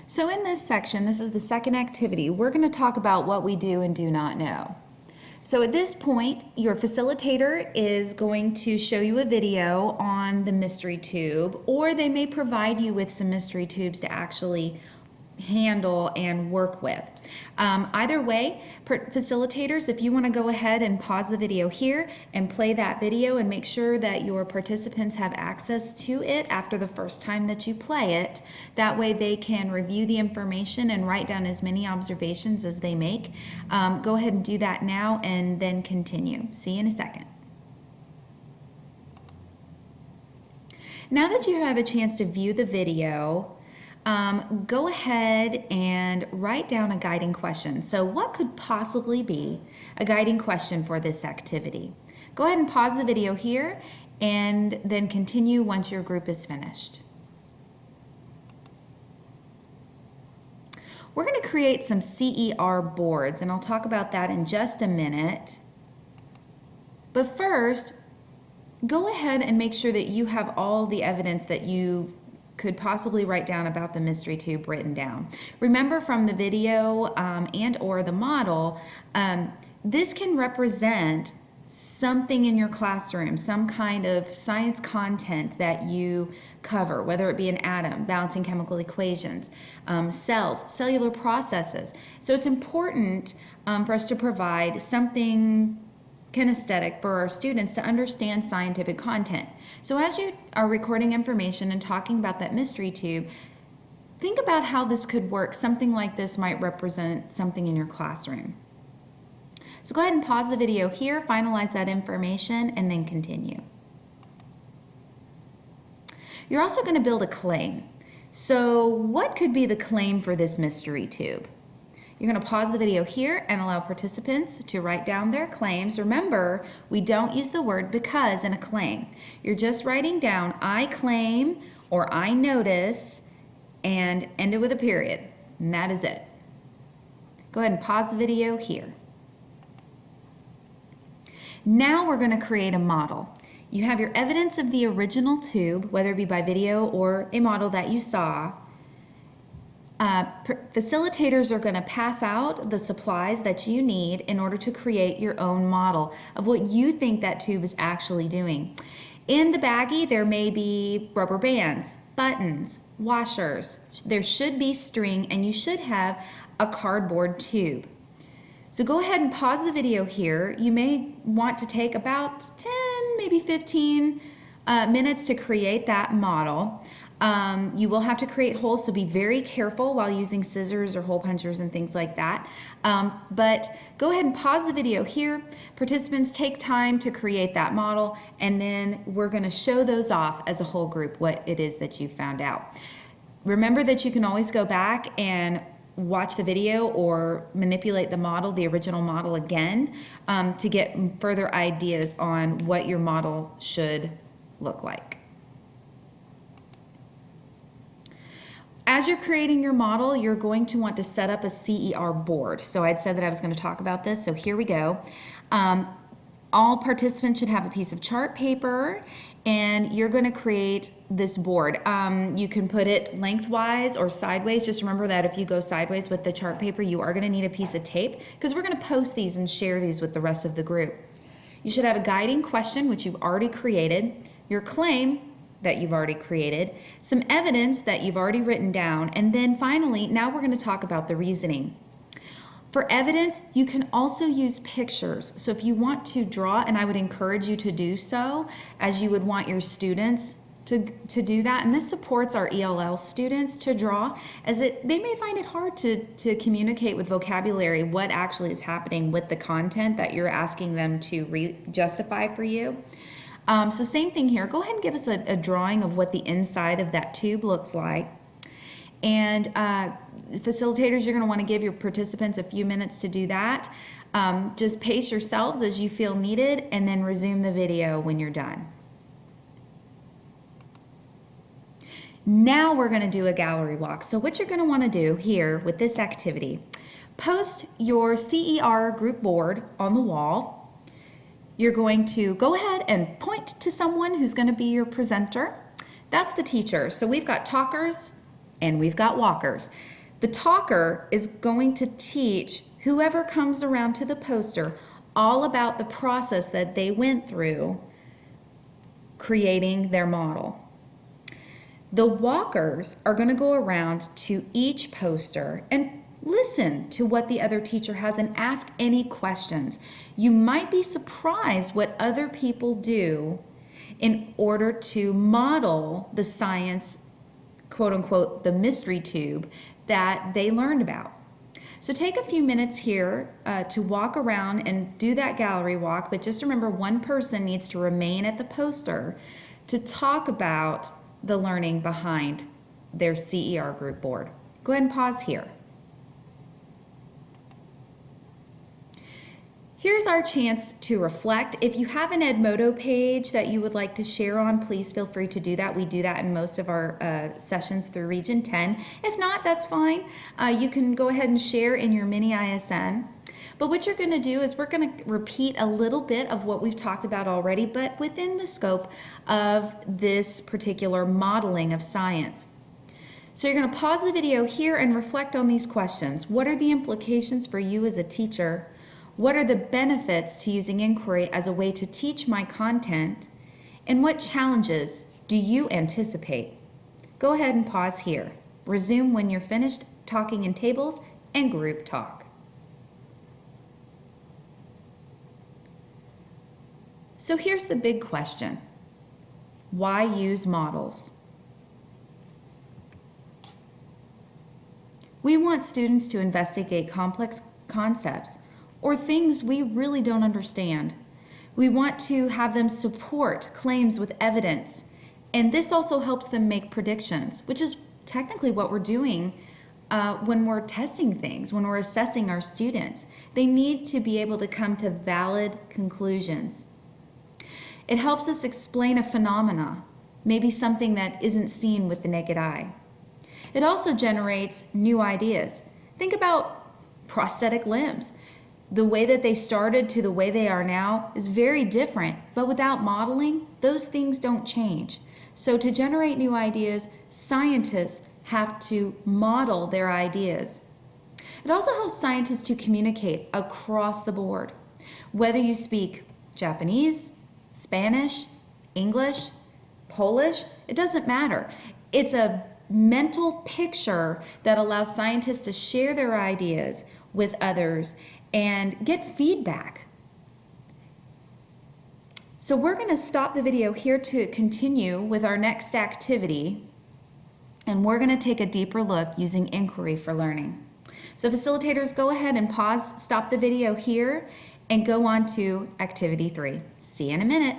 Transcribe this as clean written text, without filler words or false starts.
So in this section, this is the second activity, we're going to talk about what we do and do not know. So at this point, your facilitator is going to show you a video on the mystery tube, or they may provide you with some mystery tubes to actually handle and work with. Either way, facilitators, if you want to go ahead and pause the video here and play that video and make sure that your participants have access to it after the first time that you play it, that way they can review the information and write down as many observations as they make. Go ahead and do that now and then continue. See you in a second. Now that you have a chance to view the video, go ahead and write down a guiding question. So what could possibly be a guiding question for this activity? Go ahead and pause the video here and then continue once your group is finished. We're going to create some CER boards, and I'll talk about that in just a minute. But first, go ahead and make sure that you have all the evidence that you could possibly write down about the mystery tube written down. Remember from the video and or the model, this can represent something in your classroom, some kind of science content that you cover, whether it be an atom, balancing chemical equations, cells, cellular processes. So it's important for us to provide something kinesthetic for our students to understand scientific content. So as you are recording information and talking about that mystery tube, think about how this could work. Something like this might represent something in your classroom. So go ahead and pause the video here, finalize that information, and then continue. You're also going to build a claim. So what could be the claim for this mystery tube? You're going to pause the video here and allow participants to write down their claims. Remember, we don't use the word because in a claim. You're just writing down, I claim or I notice, and end it with a period. And that is it. Go ahead and pause the video here. Now we're going to create a model. You have your evidence of the original tube, whether it be by video or a model that you saw. Facilitators are going to pass out the supplies that you need in order to create your own model of what you think that tube is actually doing. In the baggie, there may be rubber bands, buttons, washers. There should be string, and you should have a cardboard tube. So go ahead and pause the video here. You may want to take about 10, maybe 15 minutes to create that model. You will have to create holes, so be very careful while using scissors or hole punchers and things like that. But go ahead and pause the video here. Participants, take time to create that model, and then we're going to show those off as a whole group, what it is that you found out. Remember that you can always go back and watch the video or manipulate the model, the original model again, to get further ideas on what your model should look like. As you're creating your model, you're going to want to set up a CER board. So I'd said that I was going to talk about this, so here we go. All participants should have a piece of chart paper, and you're going to create this board. You can put it lengthwise or sideways. Just remember that if you go sideways with the chart paper, you are going to need a piece of tape, because we're going to post these and share these with the rest of the group. You should have a guiding question, which you've already created, your claim that you've already created, some evidence that you've already written down, and then finally, now we're going to talk about the reasoning. For evidence, you can also use pictures. So if you want to draw, and I would encourage you to do so, as you would want your students to do that, and this supports our ELL students to draw, as they may find it hard to communicate with vocabulary what actually is happening with the content that you're asking them to justify for you. So same thing here. Go ahead and give us a drawing of what the inside of that tube looks like. And facilitators, you're going to want to give your participants a few minutes to do that. Just pace yourselves as you feel needed, and then resume the video when you're done. Now we're going to do a gallery walk. So what you're going to want to do here with this activity, post your CER group board on the wall. You're going to go ahead and point to someone who's going to be your presenter. That's the teacher. So we've got talkers and we've got walkers. The talker is going to teach whoever comes around to the poster all about the process that they went through creating their model. The walkers are going to go around to each poster and listen to what the other teacher has and ask any questions. You might be surprised what other people do in order to model the science, quote unquote, the mystery tube that they learned about. So take a few minutes here to walk around and do that gallery walk, but just remember one person needs to remain at the poster to talk about the learning behind their CER group board. Go ahead and pause here. Here's our chance to reflect. If you have an Edmodo page that you would like to share on, please feel free to do that. We do that in most of our sessions through Region 10. If not, that's fine. You can go ahead and share in your mini ISN. But what you're going to do is we're going to repeat a little bit of what we've talked about already, but within the scope of this particular modeling of science. So you're going to pause the video here and reflect on these questions. What are the implications for you as a teacher? What are the benefits to using inquiry as a way to teach my content? And what challenges do you anticipate? Go ahead and pause here. Resume when you're finished talking in tables and group talk. So here's the big question. Why use models? We want students to investigate complex concepts or things we really don't understand. We want to have them support claims with evidence, and this also helps them make predictions, which is technically what we're doing when we're testing things, when we're assessing our students. They need to be able to come to valid conclusions. It helps us explain a phenomena, maybe something that isn't seen with the naked eye. It also generates new ideas. Think about prosthetic limbs. The way that they started to the way they are now is very different, but without modeling, those things don't change. So to generate new ideas, scientists have to model their ideas. It also helps scientists to communicate across the board. Whether you speak Japanese, Spanish, English, Polish, it doesn't matter. It's a mental picture that allows scientists to share their ideas with others and get feedback. So we're going to stop the video here to continue with our next activity, and we're going to take a deeper look using inquiry for learning. So facilitators, go ahead and pause, stop the video here, and go on to activity 3. See you in a minute.